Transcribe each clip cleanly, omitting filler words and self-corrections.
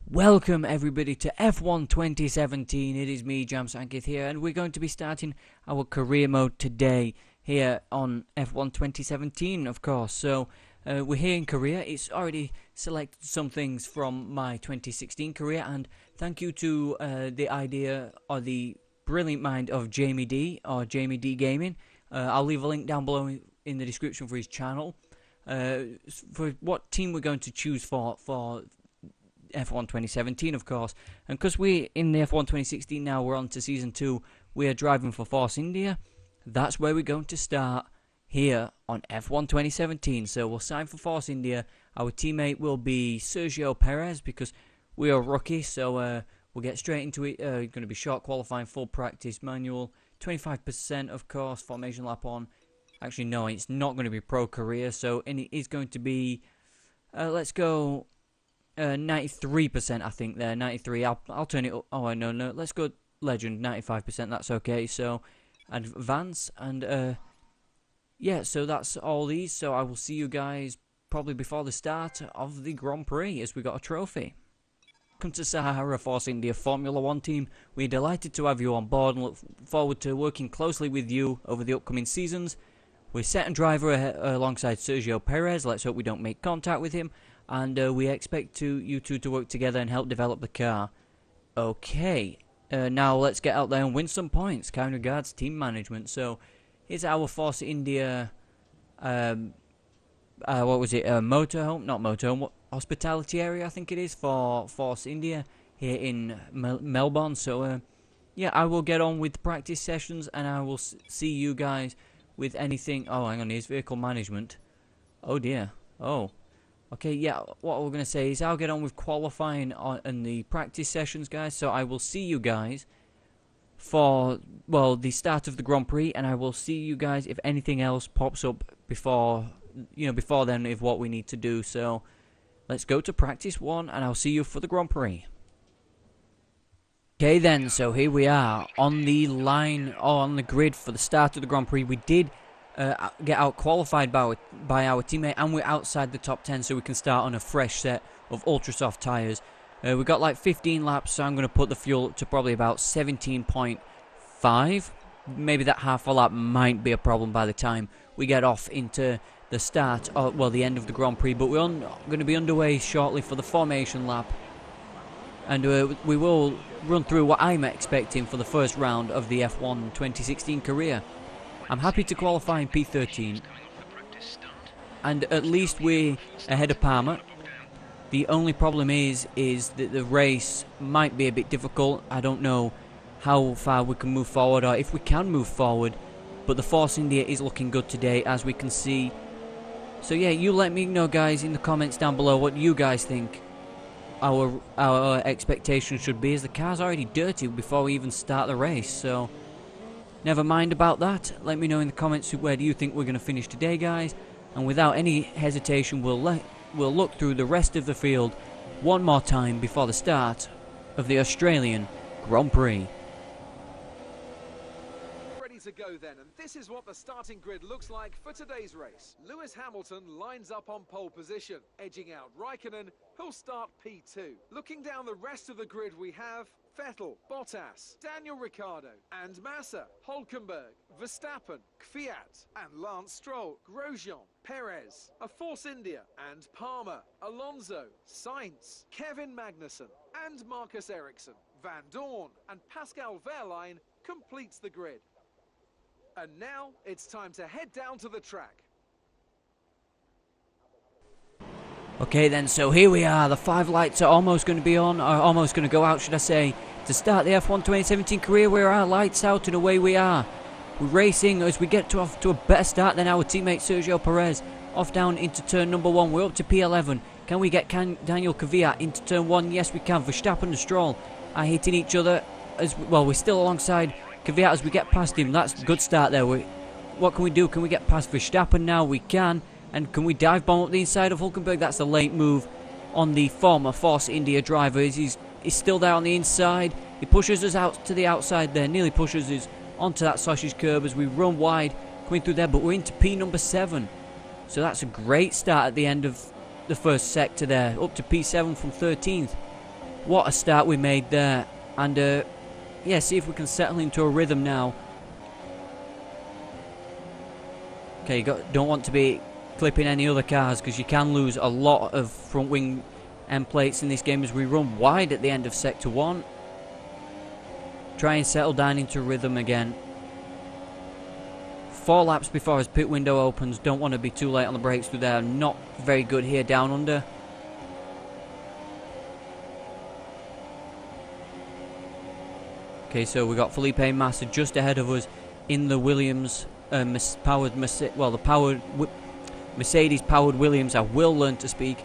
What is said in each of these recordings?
Welcome everybody to F1 2017. It is me, Jam Sankith here, and we're going to be starting our career mode today here on F1 2017, of course. So we're here in Korea. It's already selected some things from my 2016 career, and thank you to the idea or the brilliant mind of Jamie D or Jamie D Gaming. I'll leave a link down below in the description for his channel. For what team we're going to choose for F1 2017, of course, and because we're in the F1 2016 now, we're on to Season 2, we are driving for Force India. That's where we're going to start here on F1 2017, so we'll sign for Force India. Our teammate will be Sergio Perez, because we are rookie, so we'll get straight into it. Going to be short qualifying, full practice, manual, 25% of course, formation lap on. Actually no, it's not going to be pro career, so and it is going to be, let's go 93%, I think there, 93. I'll turn it up. Oh, no, let's go legend, 95%, that's okay. So, advance, and yeah, so that's all these. So I will see you guys probably before the start of the Grand Prix, as we got a trophy. Welcome to Sahara Force India Formula 1 team. We're delighted to have you on board and look forward to working closely with you over the upcoming seasons. We're set and driver alongside Sergio Perez. Let's hope we don't make contact with him. And we expect you two to work together and help develop the car. Okay, now let's get out there and win some points. Kind regards, team management. So, here's our Force India, what was it, motorhome? Not motorhome, hospitality area, I think it is, for Force India here in Melbourne. So, yeah, I will get on with practice sessions, and I will see you guys with anything. Oh, hang on, here's vehicle management. Oh dear, oh. Okay, yeah, what we're going to say is I'll get on with qualifying in the practice sessions, guys. So I will see you guys for, well, the start of the Grand Prix. And I will see you guys if anything else pops up before, before then, of what we need to do. So let's go to practice 1, and I'll see you for the Grand Prix. Okay then, so here we are on the line, or on the grid for the start of the Grand Prix. We did get out qualified by our teammate, and we're outside the top 10, so we can start on a fresh set of ultra soft tyres. We've got like 15 laps, so I'm going to put the fuel up to probably about 17.5. Maybe that half a lap might be a problem by the time we get off into the start, or well, the end of the Grand Prix. But we're going to be underway shortly for the formation lap, and we will run through what I'm expecting for the first round of the F1 2016 career. I'm happy to qualify in P13, and at least we're ahead of Palmer. The only problem is that the race might be a bit difficult. I don't know how far we can move forward, or if we can move forward, but the Force India is looking good today, as we can see. So yeah, you let me know, guys, in the comments down below what you guys think our expectations should be, as the car's already dirty before we even start the race. So never mind about that. Let me know in the comments where do you think we're going to finish today, guys. And without any hesitation, we'll look through the rest of the field one more time before the start of the Australian Grand Prix. Ready to go then, and this is what the starting grid looks like for today's race. Lewis Hamilton lines up on pole position, edging out Raikkonen, who'll start P2. Looking down the rest of the grid, we have Vettel, Bottas, Daniel Ricciardo, and Massa, Hülkenberg, Verstappen, Kvyat, and Lance Stroll, Grosjean, Perez, a Force India, and Palmer, Alonso, Sainz, Kevin Magnussen, and Marcus Ericsson. Van Dorn and Pascal Wehrlein completes the grid. And now it's time to head down to the track. Okay then, so here we are. The 5 lights are almost going to be on, or almost going to go out, should I say, to start the F1 2017 career. Where our lights out, and away we are. We're racing as we get off to a better start than our teammate Sergio Perez. Off down into turn number 1. We're up to P11. Can we get Daniel Kvyat into turn 1? Yes, we can. Verstappen and Stroll are hitting each other as well. We're still alongside Kvyat as we get past him. That's a good start there. What can we do? Can we get past Verstappen now? We can. And can we dive bomb up the inside of Hülkenberg? That's a late move on the former Force India driver. He's still there on the inside. He pushes us out to the outside there. Nearly pushes us onto that sausage curb as we run wide coming through there. But we're into P number 7. So that's a great start at the end of the first sector there. Up to P7 from 13th. What a start we made there. And, yeah, see if we can settle into a rhythm now. Okay, don't want to be clipping any other cars because you can lose a lot of front wing end plates in this game as we run wide at the end of Sector 1. Try and settle down into rhythm again. 4 laps before his pit window opens. Don't want to be too late on the brakes through there. Not very good here down under. Okay, so we got Felipe Massa just ahead of us in the Williams Mercedes powered Williams. I will learn to speak,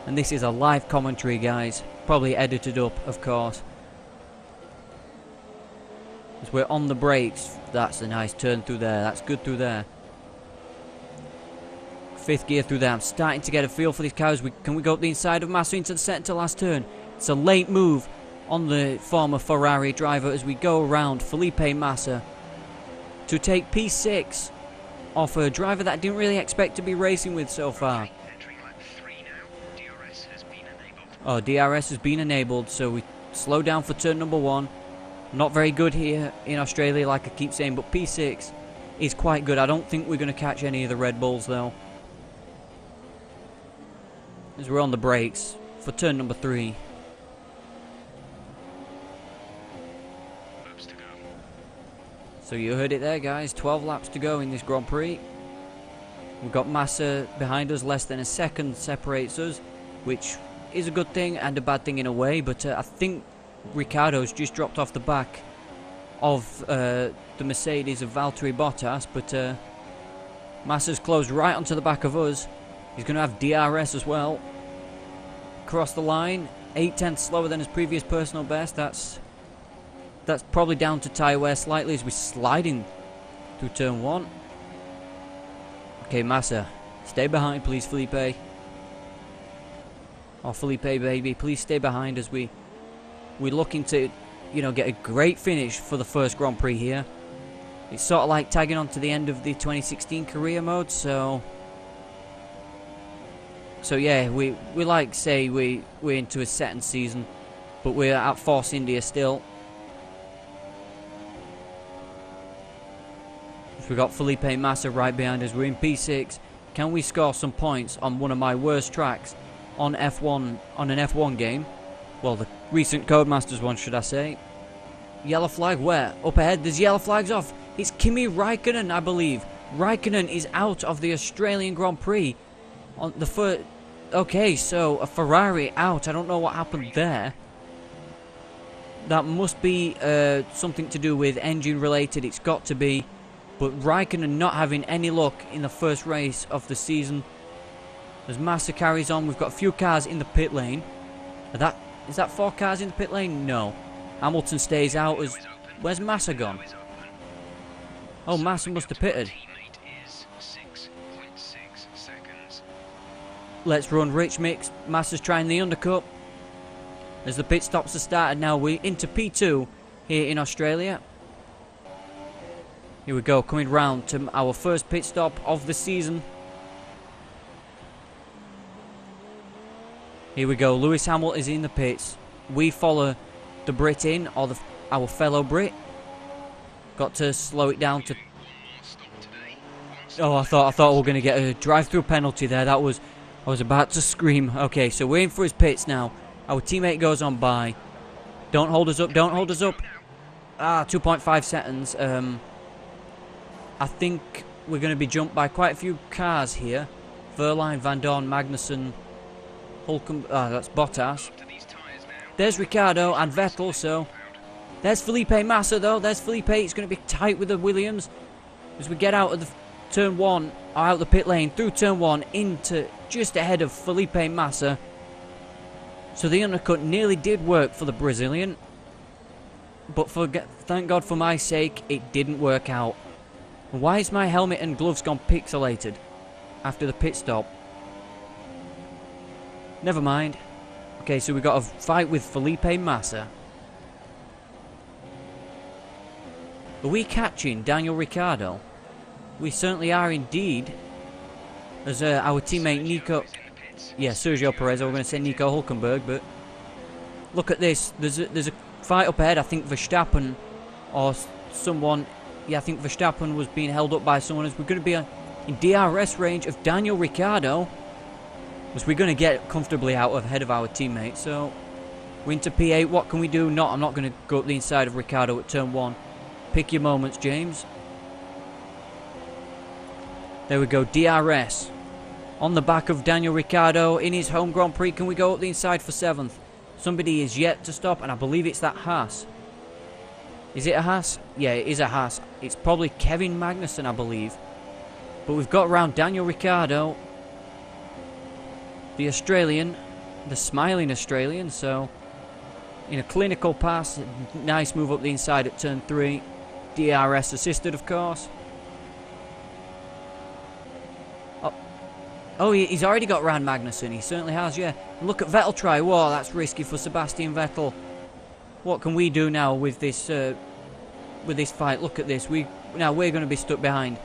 and this is a live commentary, guys. Probably edited up, of course. As we're on the brakes. That's a nice turn through there. That's good through there. 5th gear through there. I'm starting to get a feel for these cars. Can we go up the inside of Massa into the second to last turn? It's a late move on the former Ferrari driver as we go around Felipe Massa to take P6 off a driver that I didn't really expect to be racing with so far. Oh, DRS has been enabled, so we slow down for turn number 1. Not very good here in Australia, like I keep saying, but P6 is quite good. I don't think we're going to catch any of the Red Bulls, though. As we're on the brakes for turn number 3. So you heard it there, guys. 12 laps to go in this Grand Prix. We've got Massa behind us. Less than a second separates us, which is a good thing and a bad thing in a way. But I think Ricciardo's just dropped off the back of the Mercedes of Valtteri Bottas. But Massa's closed right onto the back of us. He's going to have DRS as well. Across the line. 0.8 slower than his previous personal best. That's probably down to tyre wear slightly as we're sliding through turn 1. Okay, Massa, stay behind please, Felipe. Oh, Felipe, baby, please stay behind as we're looking to, you know, get a great finish for the first Grand Prix here. It's sort of like tagging on to the end of the 2016 career mode, so yeah, we like say we're into a second season, but we're at Force India still. We've got Felipe Massa right behind us. We're in P6. Can we score some points on one of my worst tracks on F1, on an F1 game? Well, the recent Codemasters one, should I say. Yellow flag where? Up ahead, there's yellow flags off. It's Kimi Raikkonen, I believe. Raikkonen is out of the Australian Grand Prix. On the first... Okay, so a Ferrari out. I don't know what happened there. That must be something to do with engine related. It's got to be. But Raikkonen not having any luck in the first race of the season. As Massa carries on, we've got a few cars in the pit lane. Is that 4 cars in the pit lane? No. Hamilton stays out. Where's Massa gone? Oh, Massa must have pitted. Let's run Rich Mix. Massa's trying the undercut. As the pit stops are started now, we're into P2 here in Australia. Here we go, coming round to our first pit stop of the season. Here we go, Lewis Hamilton is in the pits. We follow the Brit in, or our fellow Brit. Got to slow it down to... Oh, I thought we were going to get a drive-through penalty there. I was about to scream. Okay, so we're in for his pits now. Our teammate goes on by. Don't hold us up, don't hold us up. 2.5 seconds. I think we're going to be jumped by quite a few cars here. Verline, Van Dorn, Magnussen, that's Bottas. There's Ricciardo and Vettel, so... There's Felipe Massa, though. There's Felipe. It's going to be tight with the Williams. As we get out of the turn 1, out the pit lane, through turn 1, into just ahead of Felipe Massa. So the undercut nearly did work for the Brazilian. But thank God for my sake, it didn't work out. Why is my helmet and gloves gone pixelated after the pit stop? Never mind. Okay, so we got a fight with Felipe Massa. Are we catching Daniel Ricciardo? We certainly are indeed. As our teammate Nico... Yeah, Sergio Perez, I was going to say Nico Hulkenberg, but... Look at this. There's a fight up ahead. I think Verstappen or someone. Yeah, I think Verstappen was being held up by someone. As we're going to be in DRS range of Daniel Ricciardo. As we're going to get comfortably out ahead of our teammate. So we're into P8. What can we do? I'm not going to go up the inside of Ricciardo at turn 1. Pick your moments, James. There we go. DRS. On the back of Daniel Ricciardo in his home Grand Prix. Can we go up the inside for 7th? Somebody is yet to stop, and I believe it's that Haas. Is it a Haas? Yeah, it is a Haas. It's probably Kevin Magnussen, I believe. But we've got around Daniel Ricciardo, the Australian, the smiling Australian. So, in a clinical pass, nice move up the inside at turn 3. DRS assisted, of course. Oh, he's already got around Magnussen. He certainly has, yeah. Look at Vettel try. Whoa, that's risky for Sebastian Vettel. What can we do now with this fight? Look at this. Now we're going to be stuck behind.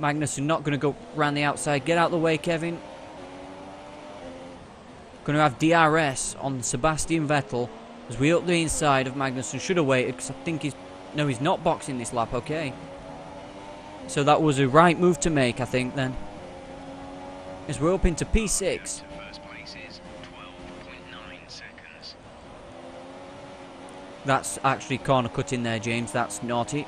Magnussen not going to go round the outside. Get out of the way, Kevin. Going to have DRS on Sebastian Vettel as we up the inside of Magnussen. Should have waited because I think he's not boxing this lap. Okay. So that was a right move to make, I think, then. As we're up into P6. That's actually corner cut in there, James. That's naughty.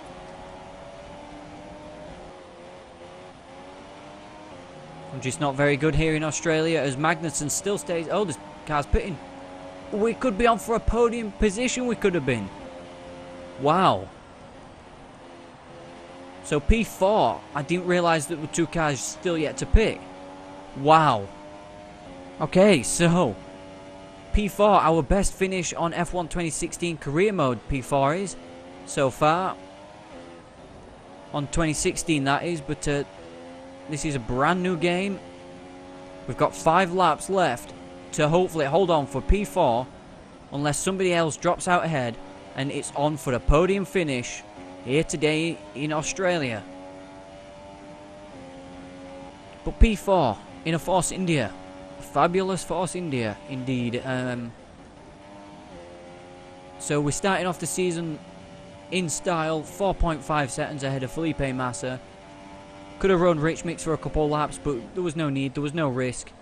I'm just not very good here in Australia as Magnussen still stays. Oh, this car's pitting. We could be on for a podium position. We could have been. Wow. So P4. I didn't realise that the 2 cars still yet to pit. Wow. Okay, so P4, our best finish on F1 2016 career mode. P4 is so far on 2016, that is, but this is a brand new game. We've got 5 laps left to hopefully hold on for P4 unless somebody else drops out ahead, and it's on for a podium finish here today in Australia. But P4 in a Force India. Fabulous Force India, indeed. So we're starting off the season in style, 4.5 seconds ahead of Felipe Massa. Could have run Rich Mix for a couple of laps, but there was no need, there was no risk.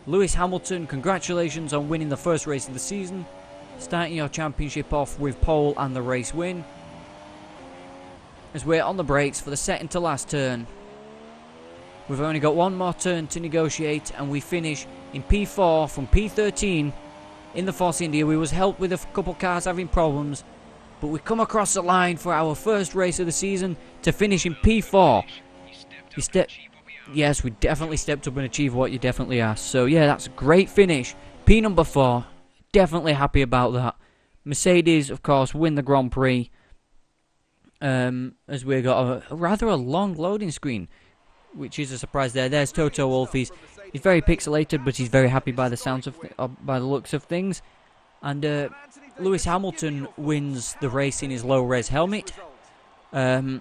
Lewis Hamilton, congratulations on winning the first race of the season. Starting your championship off with pole and the race win. As we're on the brakes for the second to last turn. We've only got one more turn to negotiate, and we finish in P4 from P13 in the Force India. We was helped with a couple cars having problems, but we come across the line for our first race of the season to finish in P4. Yes, we definitely stepped up and achieved what you definitely asked. So yeah, that's a great finish. P number 4, definitely happy about that. Mercedes, of course, win the Grand Prix. As we got a rather long loading screen, which is a surprise there. There's Toto Wolff. He's very pixelated, but he's very happy by the sounds of by the looks of things. And Lewis Hamilton wins the race in his low-res helmet. I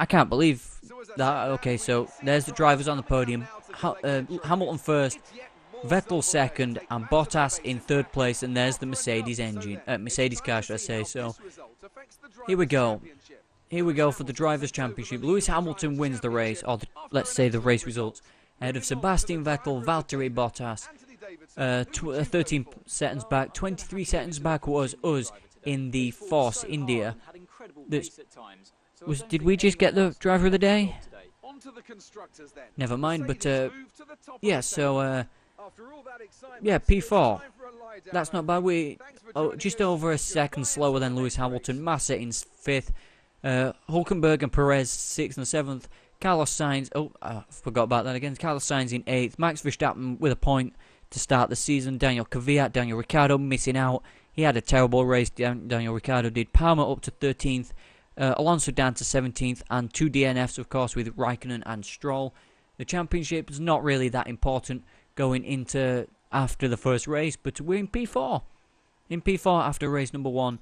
can't believe that. Okay, so there's the drivers on the podium. Hamilton first, Vettel second, and Bottas in third place. And there's the Mercedes engine, Mercedes car, should I say? So here we go. Here we go for the Drivers' Championship. Lewis Hamilton wins the race, or let's say the race results, ahead of Sebastian Vettel, Valtteri Bottas. 13 seconds back, 23 seconds back was us in the Force India. Did we just get the driver of the day? Never mind, but yeah, so yeah, P4. That's not bad. We just over a second slower than Lewis Hamilton. Massa in 5th. Hulkenberg and Perez 6th and 7th. Carlos Sainz, I forgot about that again. Carlos Sainz in 8th. Max Verstappen with a point to start the season. Daniel Kvyat, Daniel Ricciardo missing out. He had a terrible race, Daniel Ricciardo did. Palmer up to 13th. Alonso down to 17th. And 2 DNFs, of course, with Raikkonen and Stroll. The championship is not really that important going into after the first race, but we're in P4. In P4 after race number 1.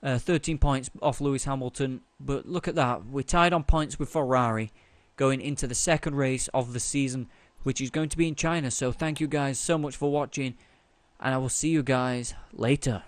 13 points off Lewis Hamilton, but look at that, we're tied on points with Ferrari going into the second race of the season, which is going to be in China. So thank you guys so much for watching. and I will see you guys later.